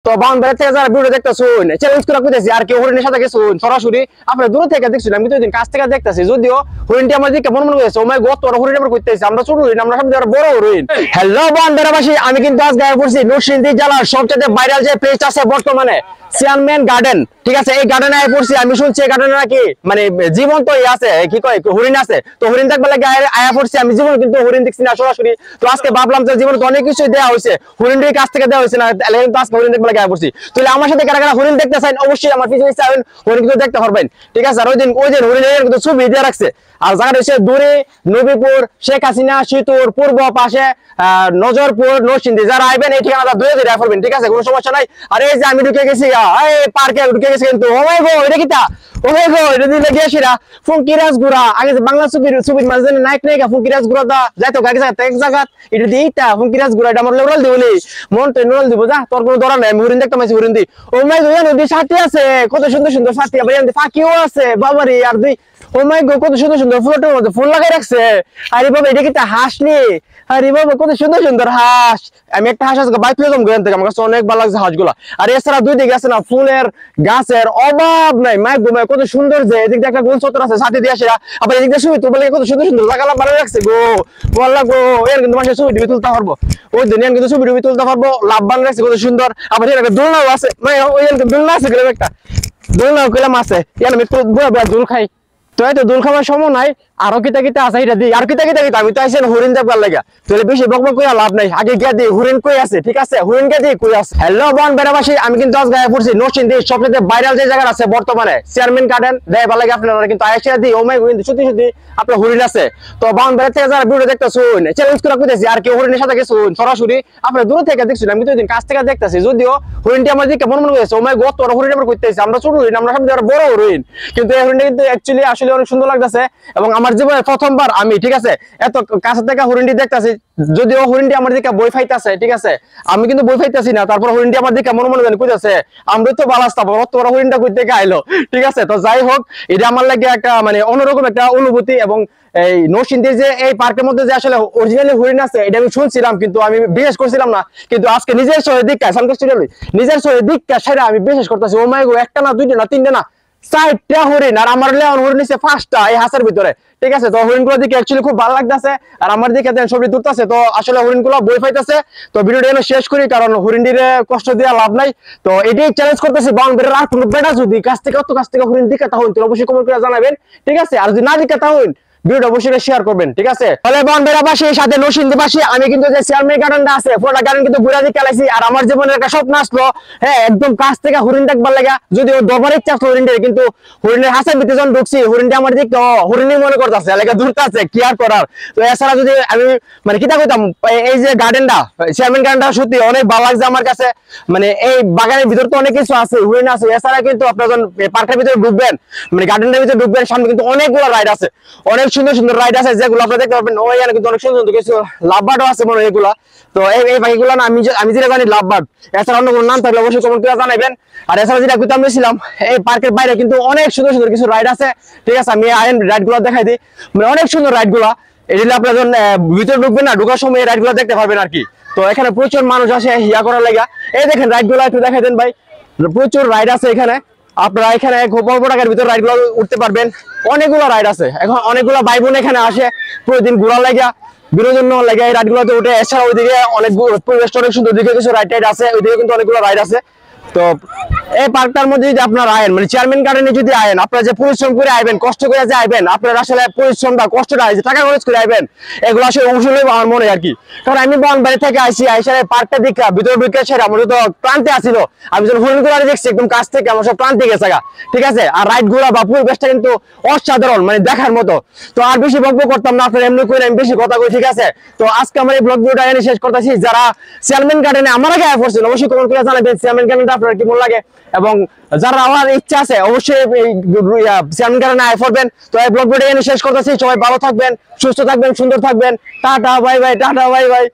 তো বাউন্ডারি থেকে যারা ভিডিও দেখতেছুন চ্যালেঞ্জ করে কইতেছি আর কি হরিণের সাথে গেছুন সরাসরি আপনারা দূর থেকে দেখছুন আমি তো দিন কাছ থেকে দেখতেছি যদিও হরিণটি আমার দিকে মনে হয়েছে ও মাই গড তোর হরিণ আবার কইতেছি আমরা ছোট হরিণ আমরা সামনে বড় হরিণ। হ্যালো বাউন্ডারিবাসী আমি কিন্তু আজ গায়ে পড়ছি নরসিংদী জেলার সবচেয়ে ভাইরাল যে প্লেস আছে বর্তমানে চেয়ারম্যান গার্ডেন। ঠিক আছে এই গার্ডেনে আয় পড়ছি আমি শুনছি এই গার্ডেনে নাকি মানে জীবন্ত আছে কি কয় হরিণ আছে তো হরিণ দেখবে লাগে আয়া পড়ছি আমি জীবন কিন্তু হরিণ দেখছি না সরাসরি। তো আজকে ভাবলাম যে জীবনে তো অনেক কিছু দেওয়া হয়েছে হরিণের কাছ থেকে দেওয়া হয়েছে না কিন্তু আজকে হরিণ দেখবে লাগে আয়া পড়ছি। তাহলে আমার সাথে কারা কারা হরিণ দেখতে চান অবশ্যই আমার পিছনে চাইবেন হরিণ কিন্তু দেখতে পারবেন। ঠিক আছে আর ওই দিন হরিণের কিন্তু ছবি দিয়ে রাখছে আর জায়গাটা হচ্ছে দূরে নবীপুর শেখ হাসিনা সেতুর পূর্ব পাশে নজরপুর নরসিংদী যারা আইবেন এই ঠিকানাটা দুয়ে দিয়ে রাখবেন। ঠিক আছে কোনো সমস্যা নাই। আর এই যে আমি ঢুকে গেছি এই পার্কে ঢুকে গেছি কিন্তু ও মাই গো এটা কিটা ও মাই গো এটা দিলে গিয়েছিরা ফুঙ্কিরাজ গুড়া আগে বাংলা ছবির মাঝে নায়ক নায়িকা ফুঙ্কিরাজ গুড়া দা যাইতো এক জায়গা এটা দিয়ে এইটা ফুঙ্কিরাজ গুড়া এটা আমার লোরাল দিবলি মন তো নোরাল দিব যা তোর কোনো দরা নাই হরিণ দেখতে পাইছি হরিণ দি ও মাই গো নদী সাথী আছে কত সুন্দর সুন্দর সাথী আবার এমনি ফাঁকিও আছে বাবারি আর দুই ও মাই গো কত সুন্দর সুন্দর ফুলের মধ্যে ফুল লাগাই রাখছে। আরে বাবা এটা কি হাঁস নি আরে বাবা কত সুন্দর সুন্দর হাঁস আমি একটা হাঁস আজকে বাইক পেলাম গ্রাম থেকে আমার কাছে অনেক ভালো লাগছে হাঁসগুলা। আর এছাড়া দুই দিকে আছে না ফুলের গাছের অভাব নাই মাই গো কত সুন্দর যে এদিক দিয়ে একটা গোল চত্বর আছে সাথে দিয়ে আসিরা আবার এদিক দিয়ে ছবি তুলবে কত সুন্দর সুন্দর জায়গা ভালো রাখছে গো বললা গো এর কিন্তু মানুষের ছবি টুবি তুলতে পারবো ওই দিন কিন্তু ছবি টুবি তুলতে পারবো লাভবান রাখছে কত সুন্দর। আবার এর একটা দোলনাও আছে মানে ওই দোলনা আছে গেলাম একটা দোলনাও গেলাম আছে এর আমি দোল খাই তো এই তো দোল খাবার সময় নাই আরো কিতা কিতা আছে এটা দিই আর কিতা আমি তো আইছেন হরিণ দেখবার লাগা তাহলে বেশি বকবক কইয়া লাভ নাই আগে গিয়া দিই হরিণ কই আছে। ঠিক আছে হরিণ কে দিই কই আছে। হ্যালো বাউন্ডারিবাসী আমি কিন্তু আজ গায়ে পড়ছি নরসিংদী সবচেয়ে ভাইরাল যে জায়গা আছে বর্তমানে চেয়ারম্যান গার্ডেন দেখবার লাগে আপনারা কিন্তু আইসা দিই ও মাই গো সত্যি সত্যি আপনার হরিণ আছে। তো বাউন্ডারি থেকে যারা ভিডিও দেখতেছুন চ্যালেঞ্জ করে কইতেছি আর কি হরিণের সাথে গেছুন সরাসরি আপনারা দূর থেকে দেখছুন আমি তো দিন কাছ থেকে দেখতেছি যদিও হরিণটি আমার দিকে মনে হয়েছে ও মাই গড তোর হরিণ আবার কইতেছি আমরা ছোট হরিণ আমরা সামনে বড় হরিণ কিন্তু এই হরিণটা কিন্তু অ্যাকচুয়ালি আসলে অনেক সুন্দর লাগতেছে এবং আমার জীবনে প্রথমবার আমি ঠিক আছে এত কাছে থেকে হরিণটি দেখতেছি যদিও হরিণটি আমার দিকে বই ফাইতেছে। ঠিক আছে আমি কিন্তু বই ফাইতেছি না তারপর হরিণটি আমার দিকে মনে জানি কইতেছে আমরা তো বালাস্তা অত বড় হরিণটা কই থেকে আইলো। ঠিক আছে তো যাই হোক এটা আমার লাগে একটা মানে অন্যরকম একটা অনুভূতি এবং এই নরসিংদীর যে এই পার্কের মধ্যে যে আসলে অরিজিনালি হরিণ আছে এটা আমি শুনছিলাম কিন্তু আমি বিশ্বাস করছিলাম না কিন্তু আজকে নিজের শহরের দিকটা নিজের শহরের দিকটা সেটা আমি বিশ্বাস করতেছি ও মাই গো একটা না দুইটা না তিনটা না 4টা হরিণ আর আমার লেওয়ান হরিণ নিছে 5টা এই হাঁসের ভিতরে। ঠিক আছে তো হরিণগুলো দিকে অ্যাকচুয়ালি খুব ভালো লাগতেছে আর আমার দিকে ছবি তুলতেছে তো আসলে হরিণগুলো বই পাইতেছে। তো ভিডিওটা এনে শেষ করি কারণ হরিণটির কষ্ট দেওয়া লাভ নাই। তো এটাই চ্যালেঞ্জ করতেছি বাউন্ডারির আর কোনো বেটা যদি কাছ থেকে হরিণ দিকে তাহলে অবশ্যই কমেন্ট করে জানাবেন। ঠিক আছে আর যদি না দিকে তাহলে ভিডিও অবশ্যই শেয়ার করবেন। ঠিক আছে তাহলে বাউন্ডারিবাসী সাথে নরসিংদীবাসী আমি কিন্তু যে চেয়ারম্যান গার্ডেনটা আছে পুরোটা গার্ডেন কিন্তু ঘুরে দিকে চালাইছি আর আমার জীবনের একটা স্বপ্ন আসলো হ্যাঁ একদম কাছ থেকে হরিণ দেখবার লাগা যদি ও দরবারে ইচ্ছা আসলো হরিণের কিন্তু হরিণের হাসের ভিতরে যখন ঢুকছি হরিণটা আমার দিকে হরিণই মনে করতেছে এলাকা দূরতে আছে কি আর করার। তো এছাড়া যদি আমি মানে কিতা কইতাম এই যে গার্ডেনটা চেয়ারম্যান গার্ডেনটা সত্যি অনেক ভালো লাগছে আমার কাছে মানে এই বাগানের ভিতর তো অনেক কিছু আছে হরিণ আছে এছাড়া কিন্তু আপনারা যখন পার্কের ভিতরে ঢুকবেন মানে গার্ডেনের ভিতরে ঢুকবেন সামনে কিন্তু অনেকগুলো রাইড আছে অনেক সুন্দর সুন্দর রাইড আছে যেগুলো আপনারা দেখতে পাবেন ওই কিন্তু অনেক সুন্দর সুন্দর কিছু লাভবার্ডও আছে মনে হয় এগুলা। তো এই পাখিগুলো না আমি যেটা জানি লাভবার্ড এছাড়া অন্য কোনো নাম থাকলে অবশ্যই কমেন্ট করে জানাবেন। আর এছাড়া যেটা করতে আমরা ছিলাম এই পার্কের বাইরে কিন্তু অনেক সুন্দর সুন্দর কিছু রাইড আছে। ঠিক আছে আমি রাইড গুলো দেখাই দিই মানে অনেক সুন্দর রাইড গুলা এগুলো আপনারা যখন ভিতরে ঢুকবেন না ঢুকার সময় এই রাইড গুলো দেখতে পারবেন আর কি। তো এখানে প্রচুর মানুষ আসে ইয়া করার লাগা এই দেখেন রাইড গুলো একটু দেখাই দেন ভাই প্রচুর রাইড আছে এখানে আপনারা এখানে অল্প টাকার ভিতরে রাইড গুলো উঠতে পারবেন অনেকগুলো রাইড আছে এখন অনেকগুলো ভাই বোন এখানে আসে প্রতিদিন ঘোরা লাগা বিনোদন লাগে এই রাইড গুলোতে উঠে এছাড়া ওইদিকে অনেক পরিবেশ অনেক সুন্দর দিকে কিছু রাইড টাইড আছে ওইদিকে কিন্তু অনেকগুলো রাইড আছে। তো এই পার্কটার মধ্যে যদি আপনারা আয়েন মানে চেয়ারম্যান গার্ডেনে যদি আয়েন আপনারা যে পরিশ্রম করে আইবেন কষ্ট করে যে আইবেন আপনারা আসলে পরিশ্রমটা কষ্টটা টাকা খরচ করে আইবেন এগুলো আসলে অবশ্যই আমার মনে আর কি। কারণ আমি বাড়ি থেকে আইসি আইসার পার্কটা দেখা ভিতরে ঢুকে সেরা আমার তো ক্লান্তি আসছিল আমি যখন হরিণ গুলো দেখছি একদম কাছ থেকে আমার সব ক্লান্তি গেছে গা। ঠিক আছে আর রাইড ঘোরা বা পরিবেশটা কিন্তু অসাধারণ মানে দেখার মতো। তো আর বেশি বকবক করতাম না আপনারা এমনি করে আমি বেশি কথা কই। ঠিক আছে তো আজকে আমার এই ব্লগ ভিডিওটা এনে শেষ করতেছি যারা চেয়ারম্যান গার্ডেনে আমার আগে পড়ছেন অবশ্যই কমেন্ট করে জানাবেন চেয়ারম্যান গার্ডেনটা আপনার কেমন লাগে এবং যারা আমার ইচ্ছা আছে অবশ্যই চেয়ারম্যান গার্ডেনে আয় পড়বেন। তো এই ব্লগ ভিডিও এনে শেষ করতেছি সবাই ভালো থাকবেন সুস্থ থাকবেন সুন্দর থাকবেন tata bye bye tata bye bye.